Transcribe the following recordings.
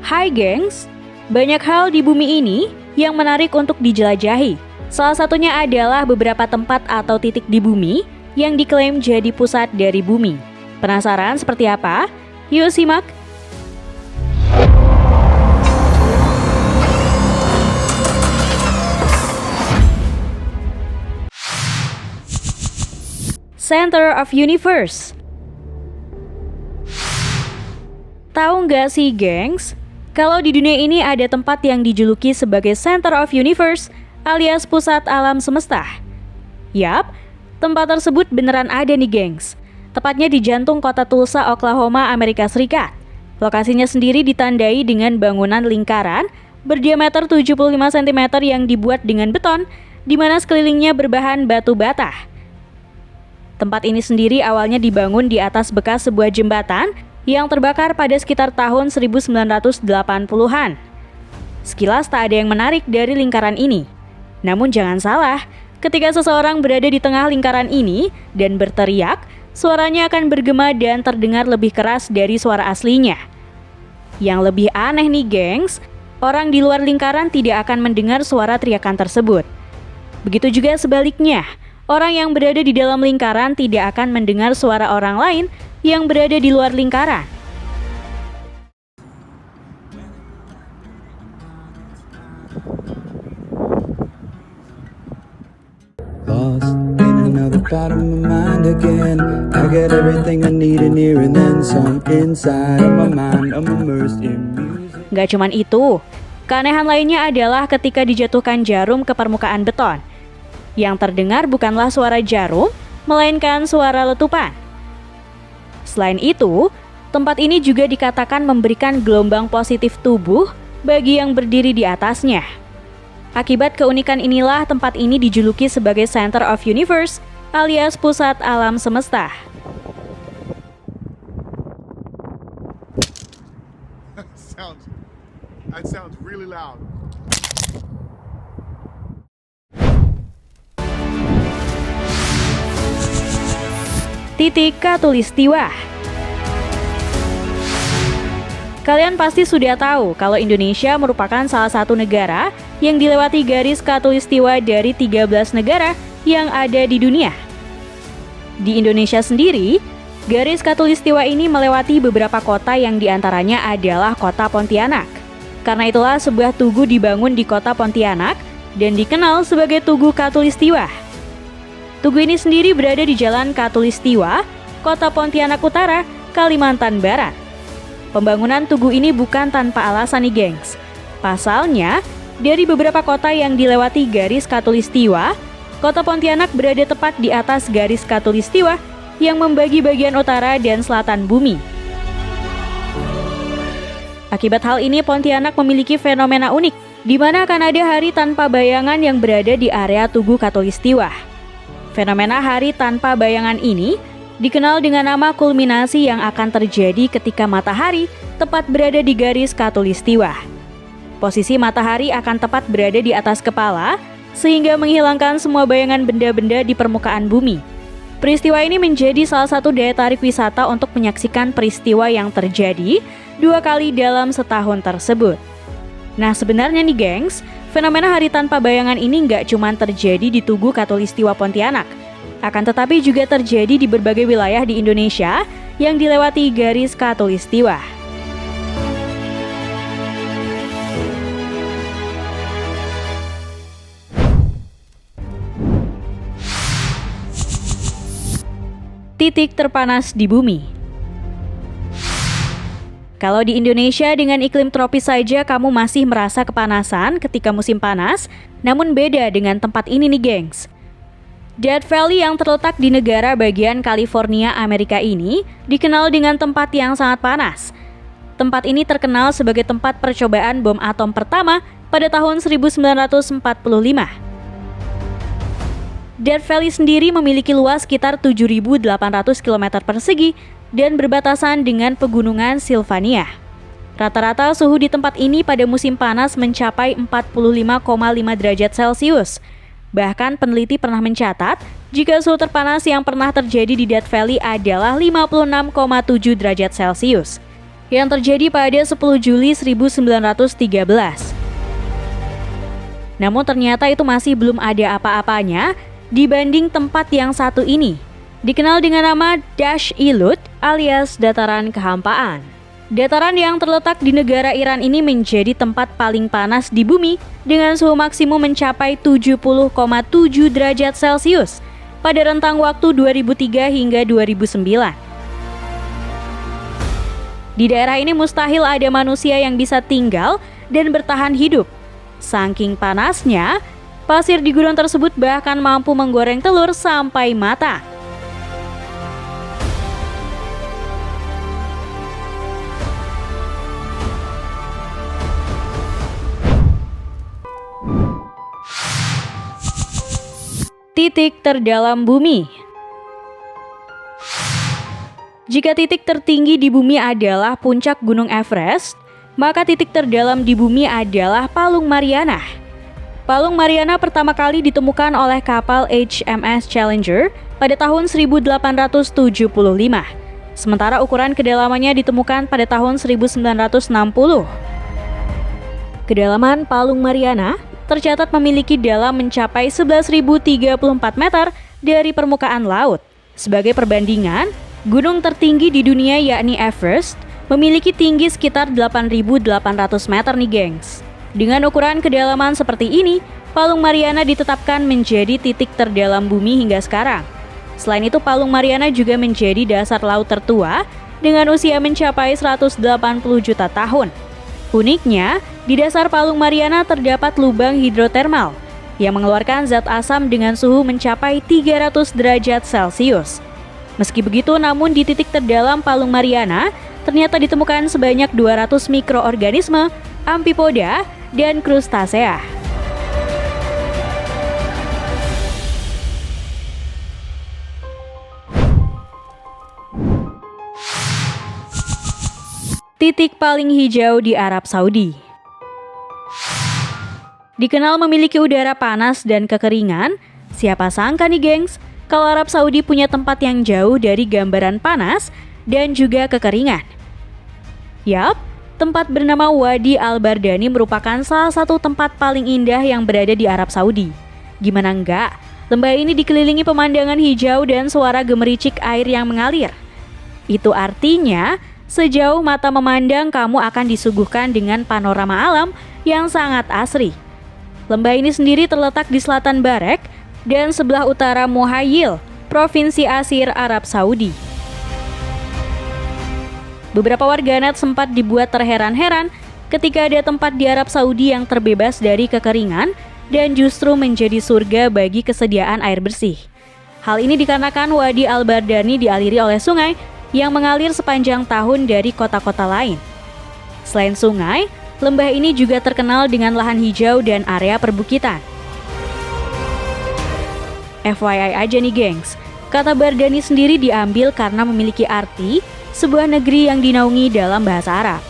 Hai gengs, banyak hal di bumi ini yang menarik untuk dijelajahi. Salah satunya adalah beberapa tempat atau titik di bumi yang diklaim jadi pusat dari bumi. Penasaran seperti apa? Yuk simak! Center of Universe. Tahu nggak sih gengs, kalau di dunia ini ada tempat yang dijuluki sebagai Center of Universe alias pusat alam semesta. Yap, tempat tersebut beneran ada nih gengs. Tepatnya di jantung kota Tulsa, Oklahoma, Amerika Serikat. Lokasinya sendiri ditandai dengan bangunan lingkaran berdiameter 75 cm yang dibuat dengan beton, di mana sekelilingnya berbahan batu bata. Tempat ini sendiri awalnya dibangun di atas bekas sebuah jembatan yang terbakar pada sekitar tahun 1980-an. Sekilas tak ada yang menarik dari lingkaran ini. Namun jangan salah, ketika seseorang berada di tengah lingkaran ini dan berteriak, suaranya akan bergema dan terdengar lebih keras dari suara aslinya. Yang lebih aneh nih gengs, orang di luar lingkaran tidak akan mendengar suara teriakan tersebut. Begitu juga sebaliknya, orang yang berada di dalam lingkaran tidak akan mendengar suara orang lain yang berada di luar lingkaran. Lost in another part of my mind again. I got everything I need in here and then some inside of my mind. I'm immersed in music. Gak cuman itu, keanehan lainnya adalah ketika dijatuhkan jarum ke permukaan beton. Yang terdengar bukanlah suara jarum, melainkan suara letupan. Selain itu, tempat ini juga dikatakan memberikan gelombang positif tubuh bagi yang berdiri di atasnya. Akibat keunikan inilah tempat ini dijuluki sebagai Center of Universe alias pusat alam semesta. That sounds really loud. Titik Khatulistiwa. Kalian pasti sudah tahu kalau Indonesia merupakan salah satu negara yang dilewati garis Khatulistiwa dari 13 negara yang ada di dunia. Di Indonesia sendiri, garis Khatulistiwa ini melewati beberapa kota yang diantaranya adalah kota Pontianak. Karena itulah sebuah tugu dibangun di kota Pontianak dan dikenal sebagai Tugu Khatulistiwa. Tugu ini sendiri berada di Jalan Khatulistiwa, Kota Pontianak Utara, Kalimantan Barat. Pembangunan tugu ini bukan tanpa alasan nih gengs. Pasalnya, dari beberapa kota yang dilewati garis Khatulistiwa, Kota Pontianak berada tepat di atas garis Khatulistiwa yang membagi bagian utara dan selatan bumi. Akibat hal ini, Pontianak memiliki fenomena unik, di mana akan ada hari tanpa bayangan yang berada di area Tugu Khatulistiwa. Fenomena hari tanpa bayangan ini dikenal dengan nama kulminasi yang akan terjadi ketika matahari tepat berada di garis Khatulistiwa. Posisi matahari akan tepat berada di atas kepala, sehingga menghilangkan semua bayangan benda-benda di permukaan bumi. Peristiwa ini menjadi salah satu daya tarik wisata untuk menyaksikan peristiwa yang terjadi 2 kali dalam setahun tersebut. Nah sebenarnya nih gengs, fenomena hari tanpa bayangan ini nggak cuma terjadi di Tugu Khatulistiwa Pontianak, akan tetapi juga terjadi di berbagai wilayah di Indonesia yang dilewati garis Khatulistiwa. Titik terpanas di bumi. Kalau di Indonesia dengan iklim tropis saja kamu masih merasa kepanasan ketika musim panas, namun beda dengan tempat ini nih gengs. Death Valley yang terletak di negara bagian California, Amerika ini dikenal dengan tempat yang sangat panas. Tempat ini terkenal sebagai tempat percobaan bom atom pertama pada tahun 1945. Death Valley sendiri memiliki luas sekitar 7.800 km persegi dan berbatasan dengan pegunungan Sylvania. Rata-rata suhu di tempat ini pada musim panas mencapai 45,5 derajat Celcius. Bahkan peneliti pernah mencatat jika suhu terpanas yang pernah terjadi di Death Valley adalah 56,7 derajat Celcius. yang terjadi pada 10 Juli 1913. Namun ternyata itu masih belum ada apa-apanya dibanding tempat yang satu ini, dikenal dengan nama Dasht i Lut alias dataran kehampaan. Dataran yang terletak di negara Iran ini menjadi tempat paling panas di bumi dengan suhu maksimum mencapai 70,7 derajat Celcius pada rentang waktu 2003 hingga 2009. Di daerah ini mustahil ada manusia yang bisa tinggal dan bertahan hidup. Saking panasnya, pasir di gunung tersebut bahkan mampu menggoreng telur sampai matang. Titik terdalam bumi. Jika titik tertinggi di bumi adalah puncak Gunung Everest, maka titik terdalam di bumi adalah Palung Mariana. Palung Mariana pertama kali ditemukan oleh kapal HMS Challenger pada tahun 1875. Sementara ukuran kedalamannya ditemukan pada tahun 1960. Kedalaman Palung Mariana tercatat memiliki dalam mencapai 11.034 meter dari permukaan laut. Sebagai perbandingan, gunung tertinggi di dunia yakni Everest memiliki tinggi sekitar 8.800 meter nih gengs. Dengan ukuran kedalaman seperti ini, Palung Mariana ditetapkan menjadi titik terdalam bumi hingga sekarang. Selain itu, Palung Mariana juga menjadi dasar laut tertua dengan usia mencapai 180 juta tahun. Uniknya, di dasar Palung Mariana terdapat lubang hidrotermal yang mengeluarkan zat asam dengan suhu mencapai 300 derajat Celcius. Meski begitu, namun di titik terdalam Palung Mariana ternyata ditemukan sebanyak 200 mikroorganisme, amfipoda, dan krustasea. Titik paling hijau di Arab Saudi. Dikenal memiliki udara panas dan kekeringan, siapa sangka nih gengs, kalau Arab Saudi punya tempat yang jauh dari gambaran panas dan juga kekeringan. Yap, tempat bernama Wadi Al-Bardani merupakan salah satu tempat paling indah yang berada di Arab Saudi. Gimana enggak, lembah ini dikelilingi pemandangan hijau dan suara gemericik air yang mengalir. Itu artinya, sejauh mata memandang kamu akan disuguhkan dengan panorama alam yang sangat asri. Lembah ini sendiri terletak di selatan Barek dan sebelah utara Muhayyil, Provinsi Asir, Arab Saudi. Beberapa warganet sempat dibuat terheran-heran ketika ada tempat di Arab Saudi yang terbebas dari kekeringan dan justru menjadi surga bagi kesediaan air bersih. Hal ini dikarenakan Wadi Al-Bardani dialiri oleh sungai yang mengalir sepanjang tahun dari kota-kota lain. Selain sungai, lembah ini juga terkenal dengan lahan hijau dan area perbukitan. FYI aja nih gengs, kata Bardani sendiri diambil karena memiliki arti sebuah negeri yang dinaungi dalam bahasa Arab.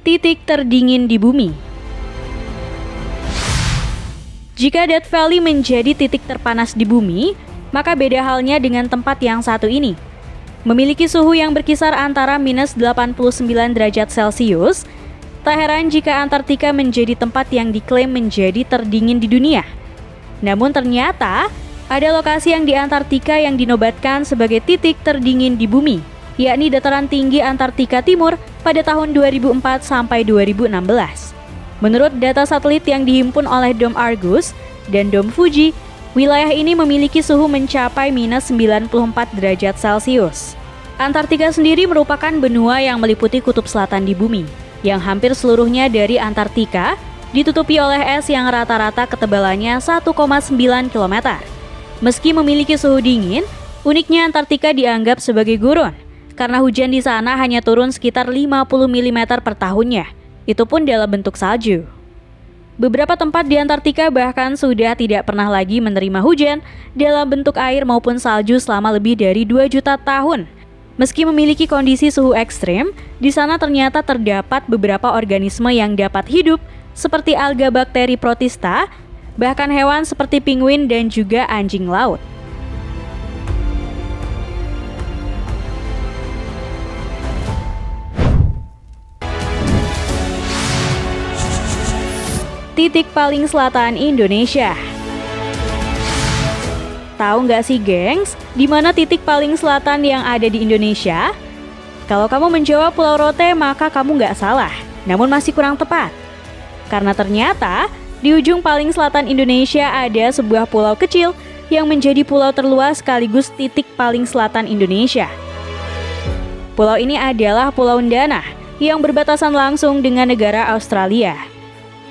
Titik terdingin di bumi. Jika Death Valley menjadi titik terpanas di bumi, maka beda halnya dengan tempat yang satu ini. Memiliki suhu yang berkisar antara minus 89 derajat Celcius, tak heran jika Antartika menjadi tempat yang diklaim menjadi terdingin di dunia. Namun ternyata, ada lokasi yang di Antartika yang dinobatkan sebagai titik terdingin di bumi, yakni dataran tinggi Antartika Timur pada tahun 2004 sampai 2016. Menurut data satelit yang dihimpun oleh Dom Argus dan Dom Fuji, wilayah ini memiliki suhu mencapai minus 94 derajat Celcius. Antartika sendiri merupakan benua yang meliputi kutub selatan di bumi, yang hampir seluruhnya dari Antartika ditutupi oleh es yang rata-rata ketebalannya 1,9 km. Meski memiliki suhu dingin, uniknya Antartika dianggap sebagai gurun, karena hujan di sana hanya turun sekitar 50 mm per tahunnya, itu pun dalam bentuk salju. Beberapa tempat di Antartika bahkan sudah tidak pernah lagi menerima hujan dalam bentuk air maupun salju selama lebih dari 2 juta tahun. Meski memiliki kondisi suhu ekstrim, di sana ternyata terdapat beberapa organisme yang dapat hidup seperti alga bakteri protista, bahkan hewan seperti penguin dan juga anjing laut. Titik paling selatan Indonesia. Tahu nggak sih, gengs, di mana titik paling selatan yang ada di Indonesia? Kalau kamu menjawab Pulau Rote, maka kamu nggak salah, namun masih kurang tepat. Karena ternyata, di ujung paling selatan Indonesia ada sebuah pulau kecil yang menjadi pulau terluas sekaligus titik paling selatan Indonesia. Pulau ini adalah Pulau Ndana, yang berbatasan langsung dengan negara Australia.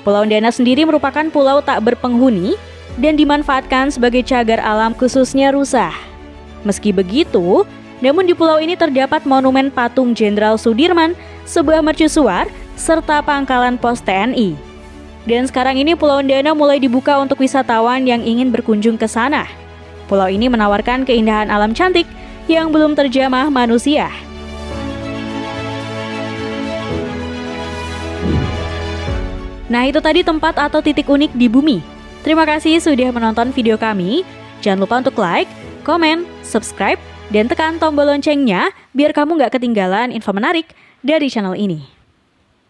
Pulau Ndana sendiri merupakan pulau tak berpenghuni dan dimanfaatkan sebagai cagar alam khususnya rusa. Meski begitu, namun di pulau ini terdapat monumen patung Jenderal Sudirman, sebuah mercusuar, serta pangkalan pos TNI. Dan sekarang ini Pulau Ndana mulai dibuka untuk wisatawan yang ingin berkunjung ke sana. Pulau ini menawarkan keindahan alam cantik yang belum terjamah manusia. Nah, itu tadi tempat atau titik unik di bumi. Terima kasih sudah menonton video kami. Jangan lupa untuk like, komen, subscribe, dan tekan tombol loncengnya biar kamu nggak ketinggalan info menarik dari channel ini.